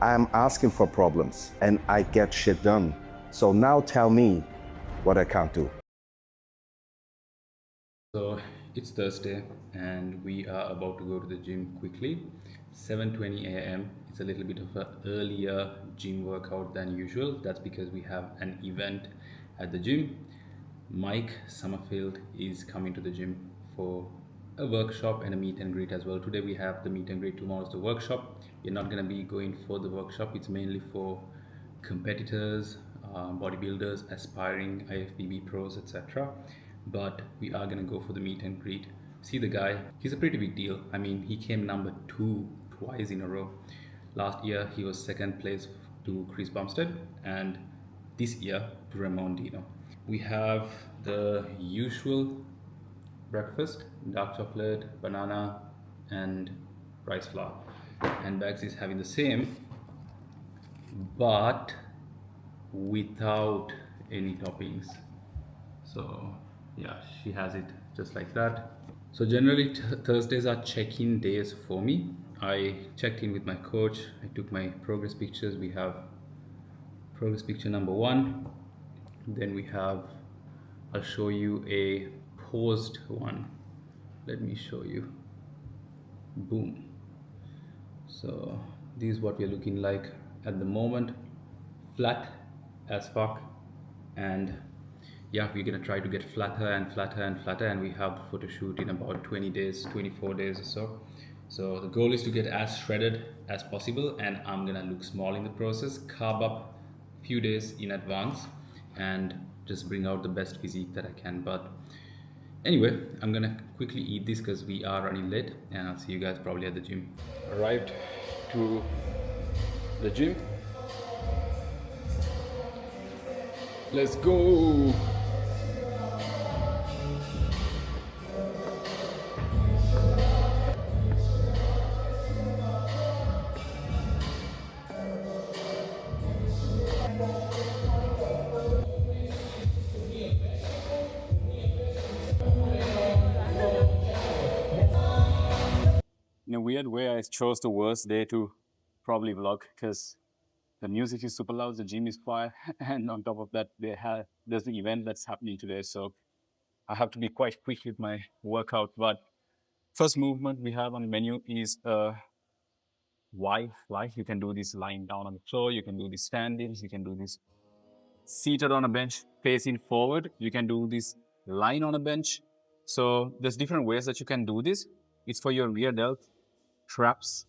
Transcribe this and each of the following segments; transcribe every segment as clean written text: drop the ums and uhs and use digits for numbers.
I'm asking for problems and I get shit done. So now tell me what I can't do. So it's Thursday and we are about to go to the gym quickly. 7:20 a.m. It's a little bit of an earlier gym workout than usual. That's because we have an event at the gym. Mike Sommerfeld is coming to the gym for a workshop and a meet and greet as well. Today we have the meet and greet, tomorrow's the workshop. We're not going to be going for the workshop. It's mainly for competitors, bodybuilders, aspiring IFBB pros, etc. But we are gonna go for the meet and greet. See the guy, he's a pretty big deal. I mean, he came number two twice in a row. Last year, he was second place to Chris Bumstead, and this year to Ramon Dino. We have the usual breakfast: dark chocolate, banana, and rice flour. And Bags is having the same, but without any toppings. So yeah, she has it just like that. So generally Thursdays are check-in days for me. I checked in with my coach. I took my progress pictures. We have progress picture number one. Then we have, I'll show you a posed one. Let me show you. Boom. So this is what we're looking like at the moment. Flat as fuck. And yeah, we're gonna try to get flatter and flatter and flatter, and we have the photo shoot in about 20 days, 24 days or so. So the goal is to get as shredded as possible, and I'm gonna look small in the process, carb up few days in advance, and just bring out the best physique that I can. But anyway, I'm gonna quickly eat this because we are running late, and I'll see you guys probably at the gym. Arrived to the gym. Let's go. In a weird way, I chose the worst day to probably vlog because the music is super loud, the gym is quiet, and on top of that, there's the event that's happening today. So I have to be quite quick with my workout. But first movement we have on the menu is Y. You can do this lying down on the floor. You can do this standing. You can do this seated on a bench, facing forward. You can do this lying on a bench. So there's different ways that you can do this. It's for your rear delt, traps,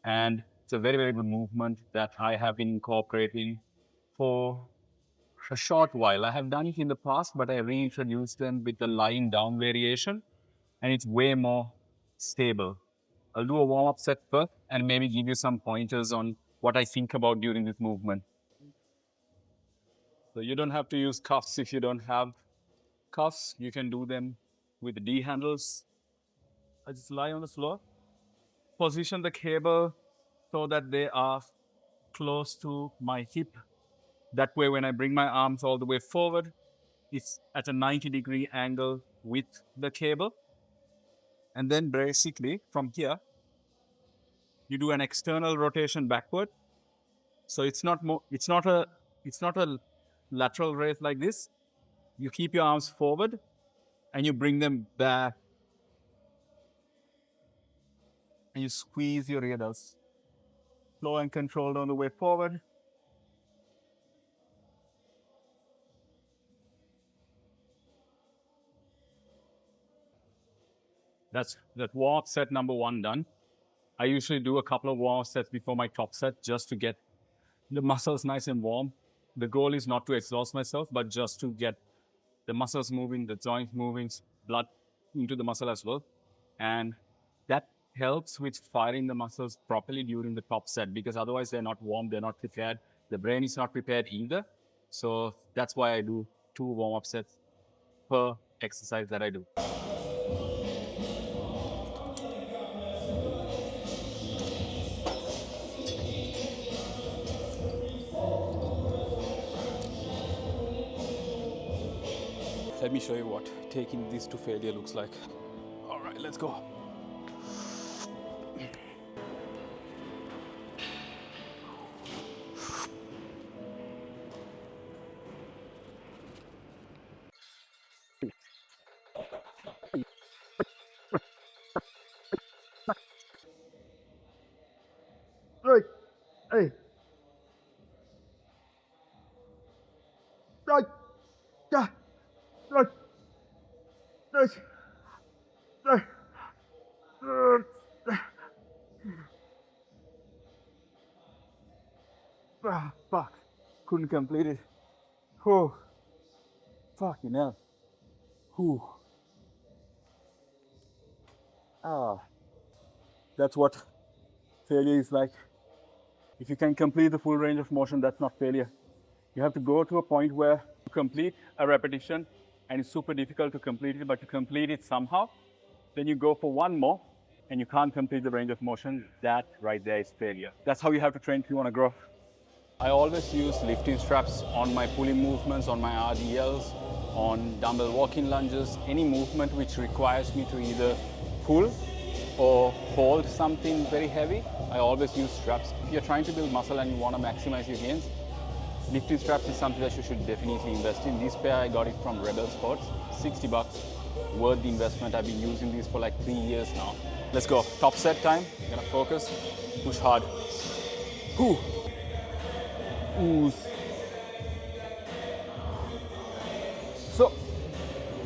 and it's a very, very good movement that I have been incorporating for a short while. I have done it in the past, but I reintroduced them with the lying down variation, and it's way more stable. I'll do a warm-up set first and maybe give you some pointers on what I think about during this movement. So you don't have to use cuffs if you don't have cuffs. You can do them with the D handles. I just lie on the floor, position the cable so that they are close to my hip. That way, when I bring my arms all the way forward, it's at a 90-degree angle with the cable. And then basically from here, you do an external rotation backward. So it's not a lateral raise like this. You keep your arms forward and you bring them back and you squeeze your rear delts. Slow and controlled on the way forward. That's that warm-up set number one done. I usually do a couple of warm-up sets before my top set just to get the muscles nice and warm. The goal is not to exhaust myself, but just to get the muscles moving, the joints moving, blood into the muscle as well. And that helps with firing the muscles properly during the top set because otherwise they're not warm, they're not prepared. The brain is not prepared either. So that's why I do 2 warm-up sets per exercise that I do. Let me show you what taking this to failure looks like. All right, let's go. Hey. Right. Yeah. Right. Right. Right. Ah, fuck. Couldn't complete it. Oh, fucking hell. Whew. Ah, that's what failure is like. If you can complete the full range of motion, that's not failure. You have to go to a point where you complete a repetition and it's super difficult to complete it, but you complete it somehow. Then you go for one more and you can't complete the range of motion. That right there is failure. That's how you have to train if you want to grow. I always use lifting straps on my pulling movements, on my RDLs, on dumbbell walking lunges, any movement which requires me to either pull or hold something very heavy. I always use straps. If you're trying to build muscle and you want to maximize your gains, lifting straps is something that you should definitely invest in. This pair I got it from Rebel Sports, 60 bucks, worth the investment. I've been using these for like 3 years now. Let's go, top set time, gonna focus, push hard. Whew. Ooh. So,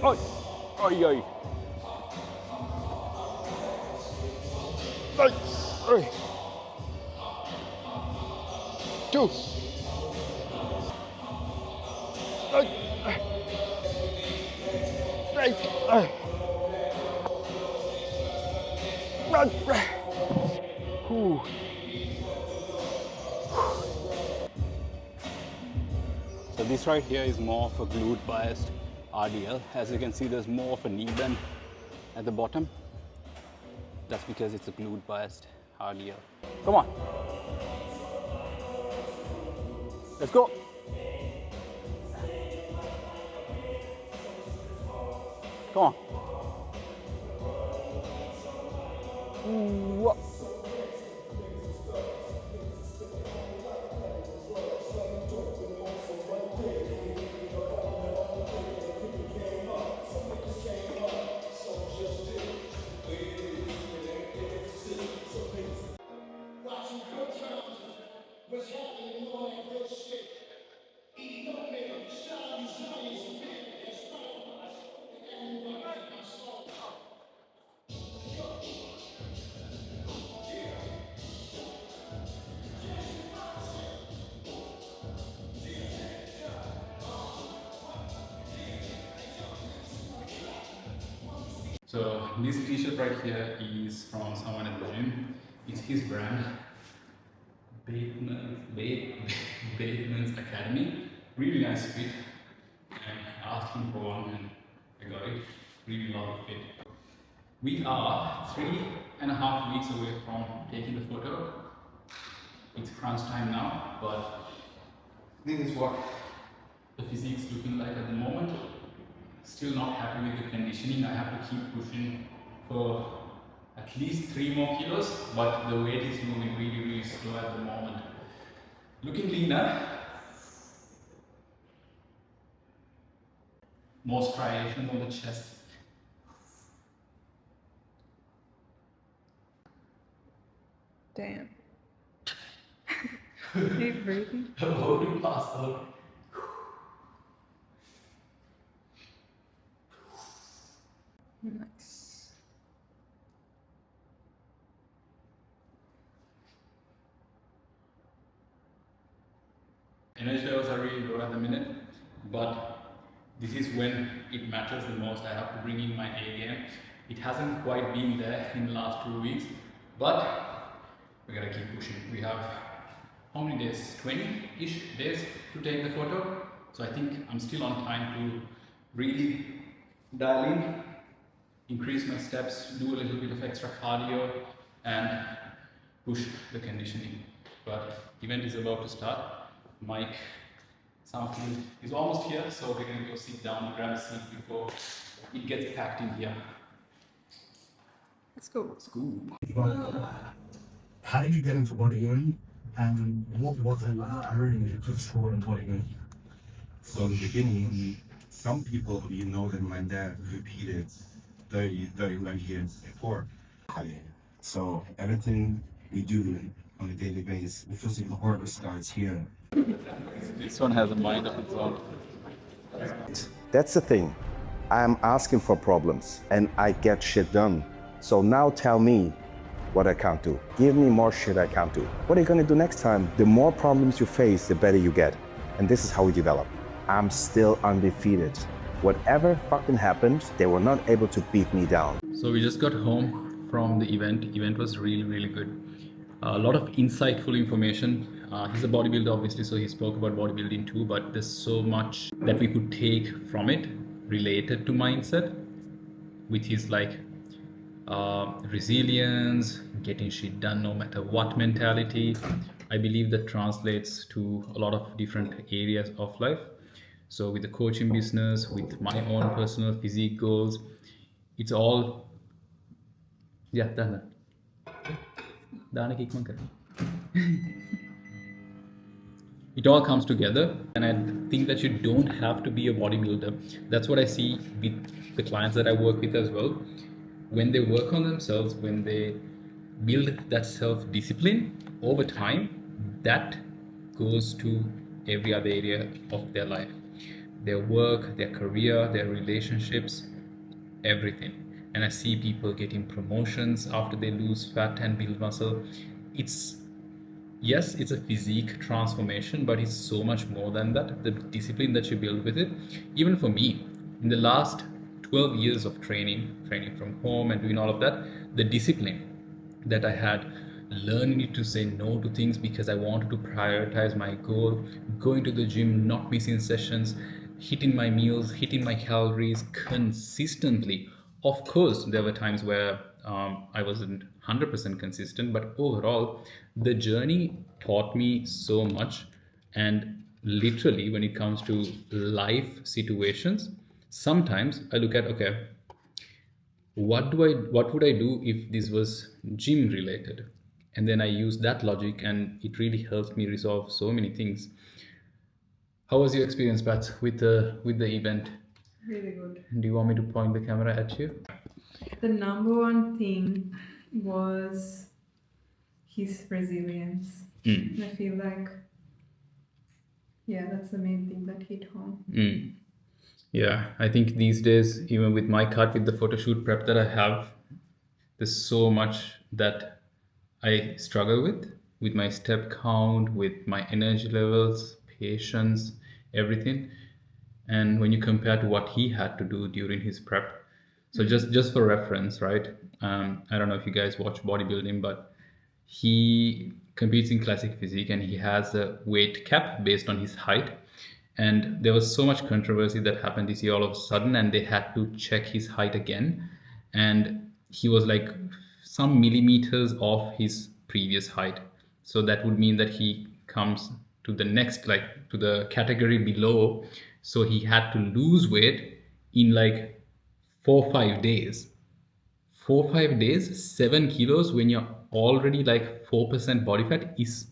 oi, oi, oi. Oi, oi. 2. Oi, right, run, Whew. So this right here is more of a glute biased RDL. As you can see, there's more of a knee bend at the bottom. That's because it's a glute biased RDL. Come on. Let's go. Come on. Ooh. So this t-shirt right here is from someone at the gym. It's his brand, Bateman's Academy. Really nice fit. And I asked him for one and I got it. Really love the fit. We are 3.5 weeks away from taking the photo. It's crunch time now, but this is what the physique's looking like at the moment. Still not happy with the conditioning. I have to keep pushing for at least 3 more kilos, but the weight is moving really slow at the moment. Looking leaner, more striation on the chest. Damn. Are you breathing? I'm holding past out. Nice. Energy levels are really low at the minute, but this is when it matters the most. I have to bring in my A game. It hasn't quite been there in the last 2 weeks, but we gotta keep pushing. We have how many days? 20-ish days to take the photo. So I think I'm still on time to really dial in, increase my steps, do a little bit of extra cardio, and push the conditioning. But event is about to start. Mike Sommerfeld is almost here, so we're gonna go sit down and grab a seat before it gets packed in here. Let's go. Let's go. How did you get into bodybuilding, and what was it like learning to sport and bodybuilding? So in the beginning, some people, you know, that my dad repeated 31 years before. So everything we do on a daily basis. The physical work starts here. This one has a mind of its own. That's the thing. I'm asking for problems and I get shit done. So now tell me what I can't do. Give me more shit I can't do. What are you gonna do next time? The more problems you face, the better you get. And this is how we develop. I'm still undefeated. Whatever fucking happened, they were not able to beat me down. So we just got home from the event. Event was really, really good. A lot of insightful information. He's a bodybuilder, obviously, so he spoke about bodybuilding too. But there's so much that we could take from it related to mindset, with his like resilience, getting shit done no matter what mentality. I believe that translates to a lot of different areas of life. So with the coaching business, with my own personal physique goals, it's all yeah, done. It all comes together, and I think that you don't have to be a bodybuilder. That's what I see with the clients that I work with as well. When they work on themselves, when they build that self-discipline over time, that goes to every other area of their life, their work, their career, their relationships, everything. And I see people getting promotions after they lose fat and build muscle. It's yes, it's a physique transformation, but it's so much more than that. The discipline that you build with it. Even for me, in the last 12 years of training from home and doing all of that, the discipline that I had, learning to say no to things because I wanted to prioritize my goal, going to the gym, not missing sessions, hitting my meals, hitting my calories consistently. Of course, there were times where I wasn't 100% consistent, but overall, the journey taught me so much. And literally, when it comes to life situations, sometimes I look at, okay, what would I do if this was gym related? And then I use that logic, and it really helps me resolve so many things. How was your experience, Pat, with the event? Really good. Do you want me to point the camera at you? The number one thing was his resilience. And I feel like, yeah, that's the main thing that hit home. Yeah, I think these days, even with my cut, with the photoshoot prep that I have, there's so much that I struggle with my step count, with my energy levels, patience, everything. And when you compare to what he had to do during his prep, so just for reference, right? I don't know if you guys watch bodybuilding, but he competes in classic physique and he has a weight cap based on his height. And there was so much controversy that happened this year all of a sudden, and they had to check his height again. And he was like some millimeters off his previous height. So that would mean that he comes to the next, like to the category below. So he had to lose weight in like 4 5 days. 4 5 days, 7 kilos when you're already like 4% body fat is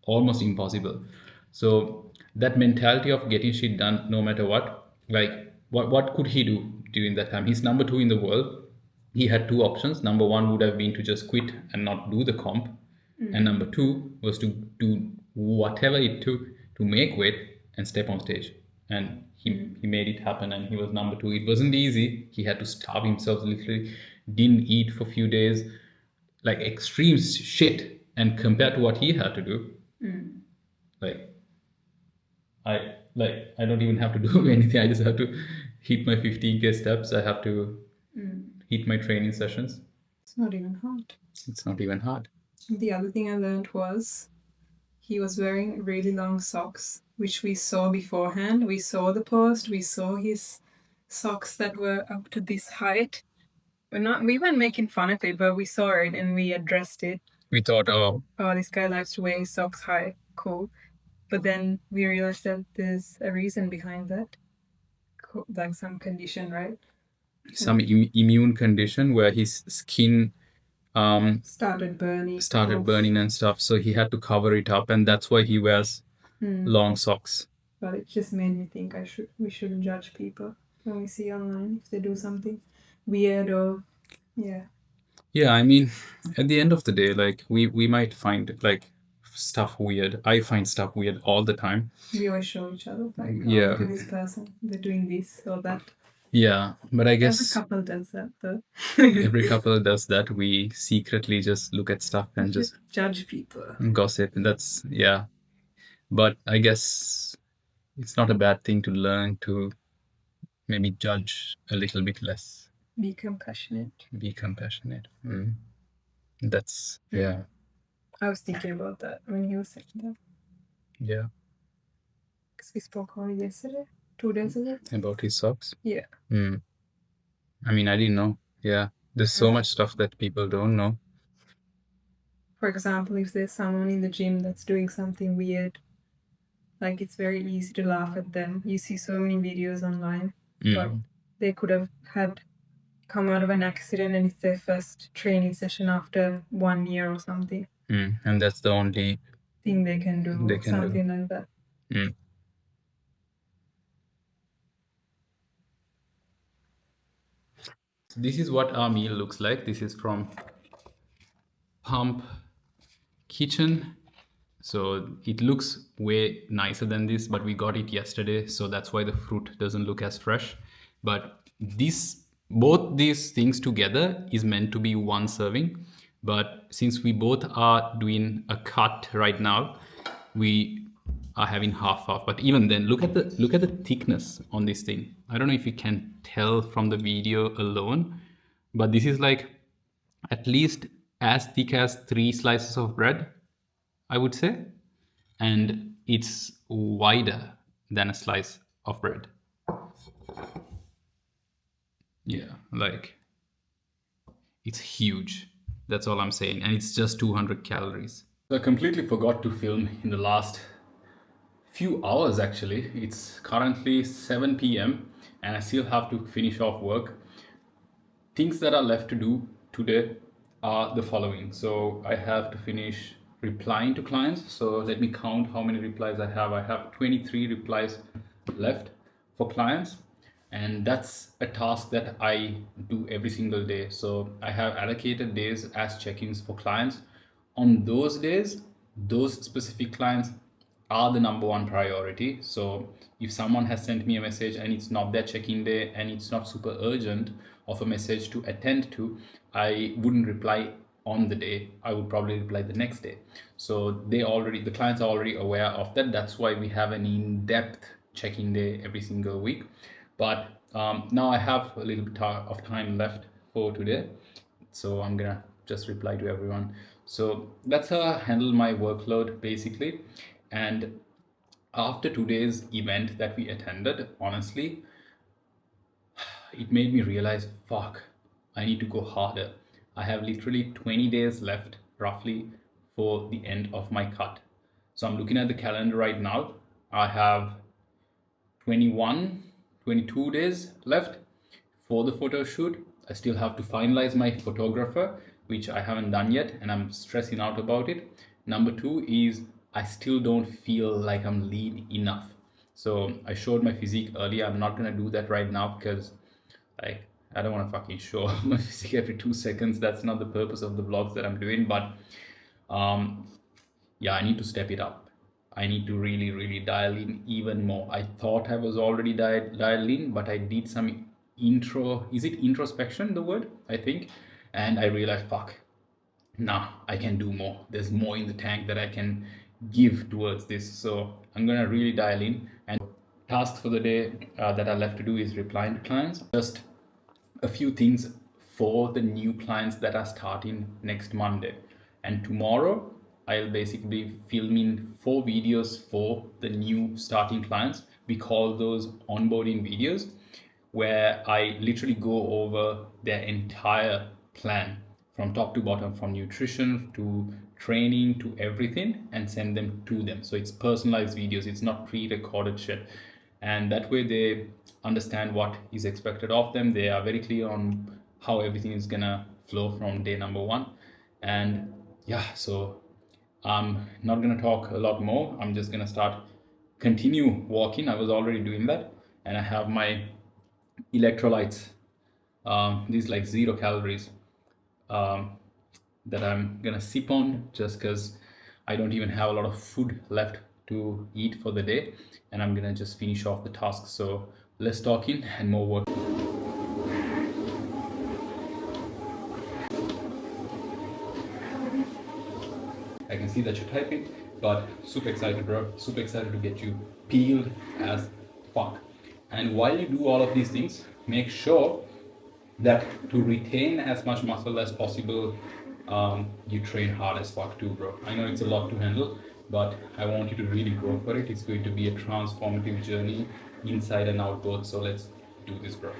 almost impossible. So that mentality of getting shit done no matter what, like what could he do during that time? He's number two in the world. He had two options. Number one would have been to just quit and not do the comp. And number two was to do whatever it took to make weight and step on stage. And he made it happen, and he was number two. It wasn't easy. He had to starve himself literally, didn't eat for a few days, like extreme shit. And compared to what he had to do, like I don't even have to do anything. I just have to hit my 15K steps. I have to hit my training sessions. It's not even hard. It's not even hard. The other thing I learned was he was wearing really long socks, which we saw beforehand. We saw the post, we saw his socks that were up to this height. We weren't making fun of it, but we saw it and we addressed it. We thought, oh, this guy likes to wear his socks high. Cool. But then we realized that there's a reason behind that. Like some condition, right? some immune condition where his skin Started burning. burning and stuff. So he had to cover it up, and that's why he wears long socks. But it just made me think we shouldn't judge people when we see online if they do something weird or yeah. Yeah, I mean, at the end of the day, like we might find like stuff weird. I find stuff weird all the time. We always show each other like, oh, Yeah. look at this person, they're doing this or that. Yeah, but I Every guess couple does that though. every couple does that. We secretly just look at stuff and just judge people. gossip, and that's yeah. But I guess it's not a bad thing to learn to maybe judge a little bit less. Be compassionate. Be compassionate. That's yeah. I was thinking about that when he was saying that. Yeah. Because we spoke only yesterday, 2 days ago. About his socks? Yeah. I mean, I didn't know. Yeah. There's so much stuff that people don't know. For example, if there's someone in the gym that's doing something weird, like it's very easy to laugh at them. You see so many videos online, but they could have had come out of an accident and it's their first training session after 1 year or something. And that's the only thing they can do, something like that. This is what our meal looks like. This is from Pump Kitchen. So it looks way nicer than this, but we got it yesterday, so that's why the fruit doesn't look as fresh. But both these things together is meant to be one serving, but since we both are doing a cut right now, we are having half. But even then, look at the thickness on this thing. I don't know if you can tell from the video alone, but this is like at least as thick as 3 slices of bread, I would say, and it's wider than a slice of bread. Yeah, like it's huge. That's all I'm saying, and it's just 200 calories. So I completely forgot to film in the last few hours actually. It's currently 7 p.m. and I still have to finish off work. Things that are left to do today are the following. So I have to finish replying to clients. So let me count how many replies I have. I have 23 replies left for clients, and that's a task that I do every single day. So I have allocated days as check-ins for clients. On those days, those specific clients are the number one priority. So if someone has sent me a message and it's not their check-in day and it's not super urgent of a message to attend to, I wouldn't reply on the day. I would probably reply the next day. So the clients are already aware of that. That's why we have an in-depth check-in day every single week. But now I have a little bit of time left for today, so I'm gonna just reply to everyone. So that's how I handle my workload basically. And after today's event that we attended, honestly, it made me realize, fuck, I need to go harder. I have literally 20 days left roughly for the end of my cut. So I'm looking at the calendar right now. I have 22 days left for the photo shoot. I still have to finalize my photographer, which I haven't done yet, and I'm stressing out about it. Number 2 is I still don't feel like I'm lean enough. So I showed my physique earlier. I'm not gonna do that right now because like I don't want to fucking show my physique every 2 seconds. That's not the purpose of the vlogs that I'm doing. But yeah, I need to step it up. I need to really dial in even more. I thought I was already dialed in, but I did some introspection, the word, I think, and I realized, fuck, nah, I can do more. There's more in the tank that I can give towards this. So I'm gonna really dial in. And tasks for the day that are left to do is replying to clients. Just a few things for the new clients that are starting next Monday. And tomorrow I'll basically be filming 4 videos for the new starting clients. We call those onboarding videos, where I literally go over their entire plan from top to bottom, from nutrition to training to everything, and send them to them. So it's personalized videos, it's not pre-recorded shit. And that way they understand what is expected of them. They are very clear on how everything is gonna flow from day number 1. And yeah, so I'm not gonna talk a lot more. I'm just gonna continue walking. I was already doing that, and I have my electrolytes. These like 0 calories that I'm gonna sip on, just because I don't even have a lot of food left to eat for the day, and I'm gonna just finish off the task. So less talking and more work. I can see that you're typing, but super excited, bro. Super excited to get you peeled as fuck. And while you do all of these things, make sure that to retain as much muscle as possible, you train hard as fuck too, bro. I know it's a lot to handle, but I want you to really go for it. It's going to be a transformative journey inside and out both. So let's do this, bro.